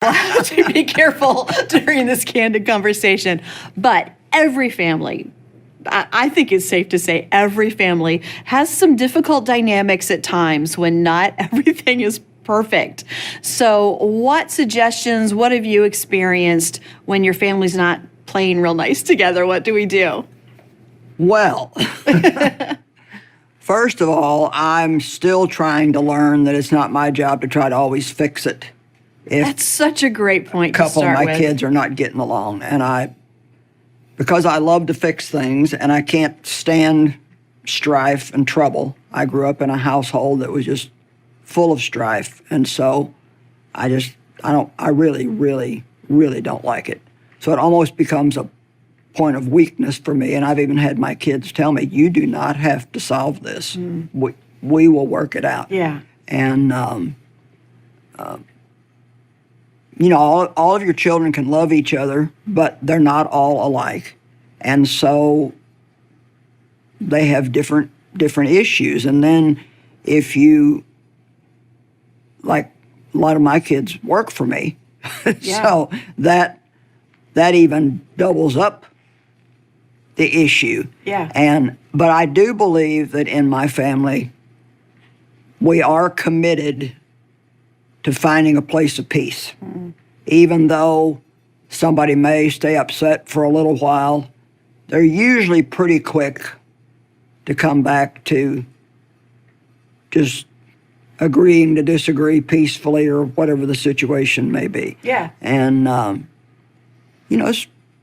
to be careful during this candid conversation. But every family, I think it's safe to say every family has some difficult dynamics at times when not everything is perfect. So what suggestions, what have you experienced when your family's not playing real nice together? What do we do? Well, first of all, I'm still trying to learn that it's not my job to try to always fix it. If That's such a great point a to couple of start my with. kids are not getting along, and because I love to fix things and I can't stand strife and trouble. I grew up in a household that was just full of strife, and so I really, really, really don't like it. So it almost becomes a point of weakness for me, and I've even had my kids tell me, "You do not have to solve this. We will work it out." Yeah. And all of your children can love each other, but they're not all alike, and so they have different issues. And then if you, like, a lot of my kids work for me, Yeah. so that even doubles up the issue. Yeah. But I do believe that in my family, we are committed to finding a place of peace. Even though somebody may stay upset for a little while, they're usually pretty quick to come back to just agreeing to disagree peacefully or whatever the situation may be. Yeah. And,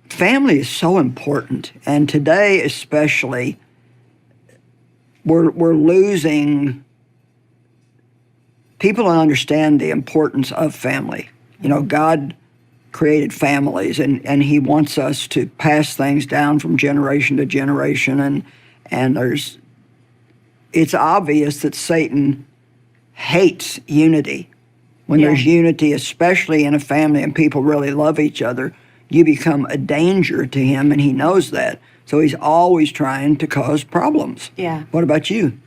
family is so important. And today especially, we're losing. People don't understand the importance of family. God created families, and he wants us to pass things down from generation to generation. And it's obvious that Satan hates unity. When there's unity, especially in a family and people really love each other, you become a danger to him, and he knows that. So he's always trying to cause problems. Yeah. What about you?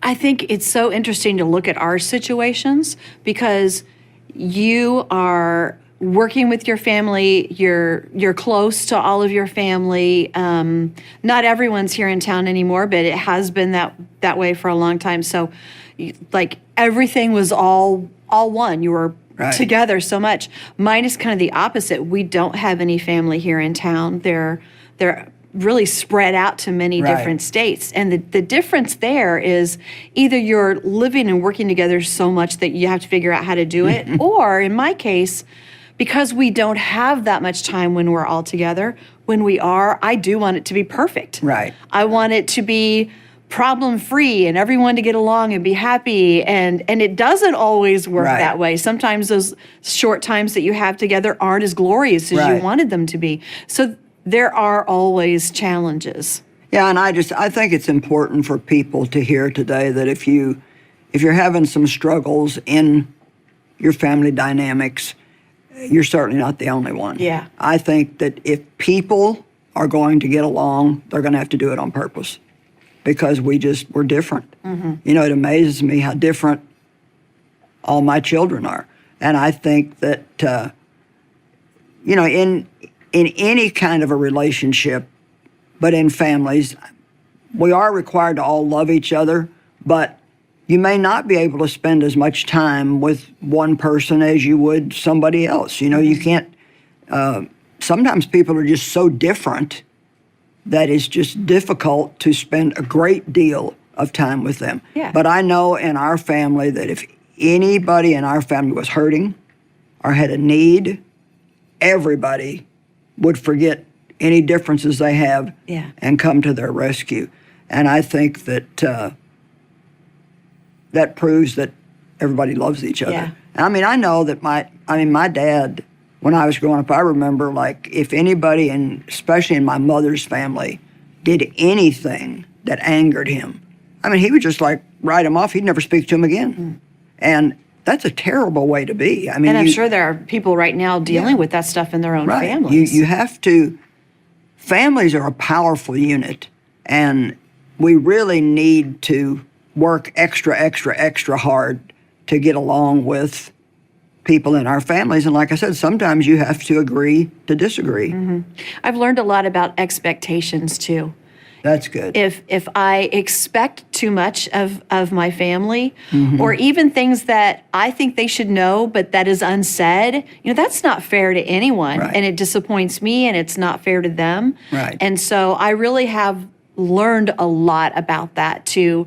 I think it's so interesting to look at our situations because you are working with your family, you're close to all of your family. Not everyone's here in town anymore, but it has been that way for a long time. So like everything was all one. You were together so much. Mine is kind of the opposite. We don't have any family here in town. They're really spread out to many different states. And the difference there is either you're living and working together so much that you have to figure out how to do it, or in my case, because we don't have that much time when we're all together, when we are, I do want it to be perfect. Right. I want it to be problem-free and everyone to get along and be happy. And it doesn't always work that way. Sometimes those short times that you have together aren't as glorious as you wanted them to be. So there are always challenges. Yeah, and I think it's important for people to hear today that if you're having some struggles in your family dynamics, you're certainly not the only one. Yeah. I think that if people are going to get along, they're going to have to do it on purpose because we're different. It amazes me how different all my children are. And I think that, in any kind of a relationship, but in families, we are required to all love each other, but you may not be able to spend as much time with one person as you would somebody else. You can't, sometimes people are just so different that it's just difficult to spend a great deal of time with them. Yeah. But I know in our family that if anybody in our family was hurting or had a need, everybody would forget any differences they have and come to their rescue. And I think that that proves that everybody loves each other. Yeah. I mean, I know that my dad, when I was growing up, I remember, like, if anybody, and especially in my mother's family, did anything that angered him, I mean, he would just, like, write him off. He'd never speak to him again. And that's a terrible way to be. I mean, and I'm sure there are people right now dealing with that stuff in their own families. You have to, families are a powerful unit, and we really need to work extra hard to get along with people in our families. And like I said, sometimes you have to agree to disagree. I've learned a lot about expectations too. That's good. If I expect too much of my family, or even things that I think they should know, but that is unsaid, that's not fair to anyone. Right. And it disappoints me, and it's not fair to them. Right. And so I really have learned a lot about that, to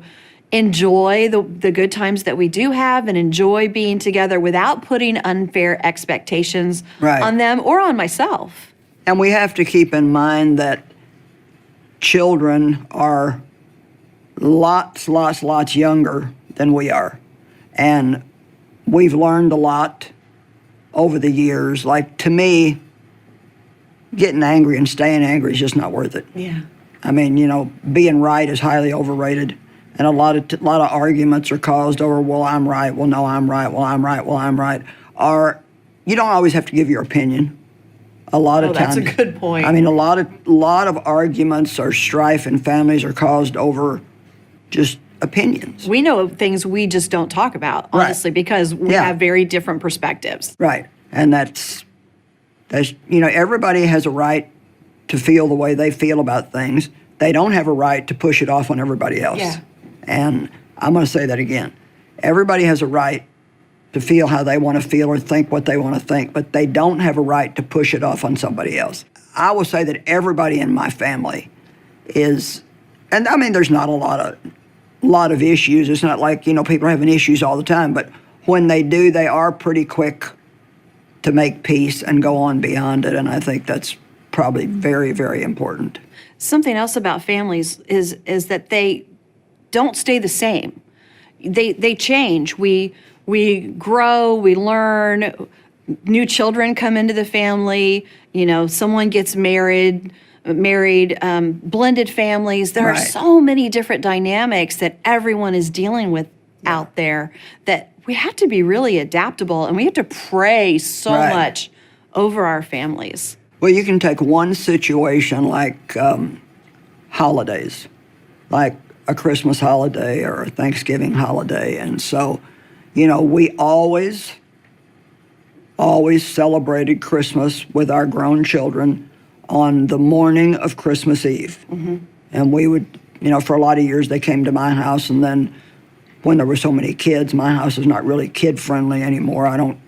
enjoy the good times that we do have and enjoy being together without putting unfair expectations Right. on them or on myself. And we have to keep in mind that children are lots younger than we are. And we've learned a lot over the years. Like, to me, getting angry and staying angry is just not worth it. Yeah. I mean, being right is highly overrated. And a lot of arguments are caused over, well, I'm right, well, no, I'm right, well, I'm right, well, I'm right. Or you don't always have to give your opinion. A lot of times. That's a good point. I mean, a lot of arguments or strife in families are caused over just opinions. We know of things we just don't talk about, honestly, because we have very different perspectives. Right. And that's everybody has a right to feel the way they feel about things. They don't have a right to push it off on everybody else. Yeah. And I'm going to say that again. Everybody has a right to feel how they want to feel or think what they want to think, but they don't have a right to push it off on somebody else. I will say that everybody in my family is, and I mean, there's not a lot of issues. It's not like, people are having issues all the time, but when they do, they are pretty quick to make peace and go on beyond it. And I think that's probably very, very important. Something else about families is that they don't stay the same. They change. We grow, we learn, new children come into the family, someone gets married, blended families. There are so many different dynamics that everyone is dealing with out there, that we have to be really adaptable, and we have to pray so much over our families. Well, you can take one situation like holidays, like a Christmas holiday or a Thanksgiving holiday. And so, we always celebrated Christmas with our grown children on the morning of Christmas Eve. And we would, for a lot of years, they came to my house. And then when there were so many kids, my house is not really kid-friendly anymore. I don't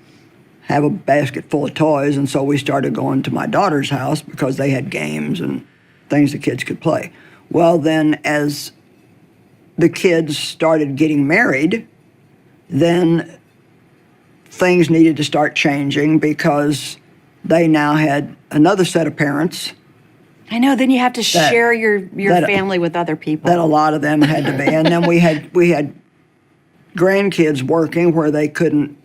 have a basket full of toys. And so we started going to my daughter's house because they had games and things the kids could play. Well, then as the kids started getting married, then things needed to start changing because they now had another set of parents. I know, then you have to share your family with other people. That a lot of them had to be. And then we had grandkids working where they couldn't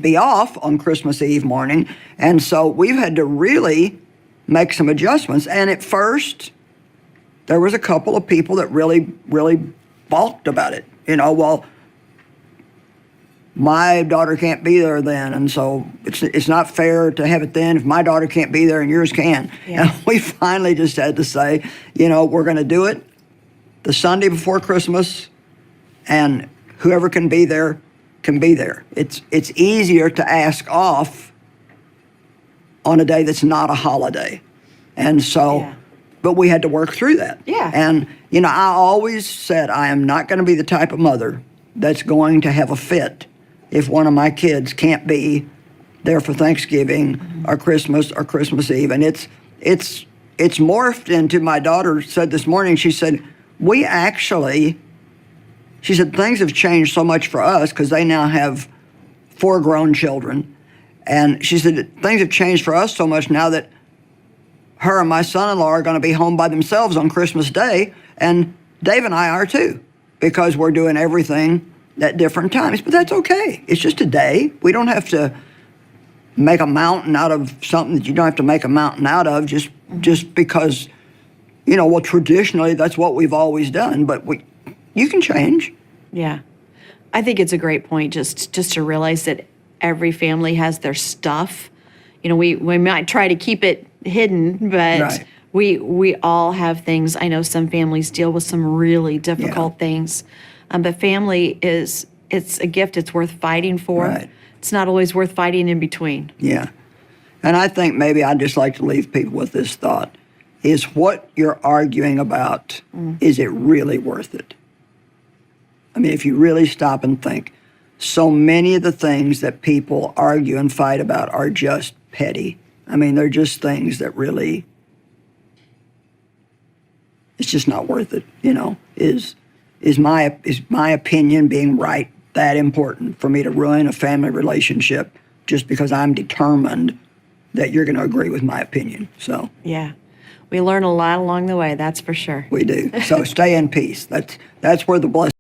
be off on Christmas Eve morning. And so we've had to really make some adjustments. And at first, there was a couple of people that really balked about it. Well, my daughter can't be there then, and so it's not fair to have it then if my daughter can't be there and yours can. Yeah. And we finally just had to say, we're going to do it the Sunday before Christmas, and whoever can be there can be there. It's easier to ask off on a day that's not a holiday. And so, but we had to work through that. Yeah. And, I always said I am not going to be the type of mother that's going to have a fit if one of my kids can't be there for Thanksgiving or Christmas Eve. And it's morphed into, my daughter said this morning, she said, things have changed so much for us because they now have 4 grown children. And she said, things have changed for us so much now that her and my son-in-law are going to be home by themselves on Christmas Day, and Dave and I are too, because we're doing everything at different times. But that's okay. It's just a day. We don't have to make a mountain out of something that you don't have to make a mountain out of just because, traditionally that's what we've always done. But you can change. Yeah. I think it's a great point just to realize that every family has their stuff. We might try to keep it hidden, but we all have things. I know some families deal with some really difficult things, but family it's a gift. It's worth fighting for. Right. it's not always worth fighting in between. Yeah. And I think maybe I'd just like to leave people with this thought. Is what you're arguing about, is it really worth it? I mean, if you really stop and think, so many of the things that people argue and fight about are just petty. I mean, they're just things that really, it's just not worth it, you know. Is my opinion being right that important for me to ruin a family relationship just because I'm determined that you're going to agree with my opinion? So Yeah. We learn a lot along the way, that's for sure. we do. So stay in peace. That's where the blessing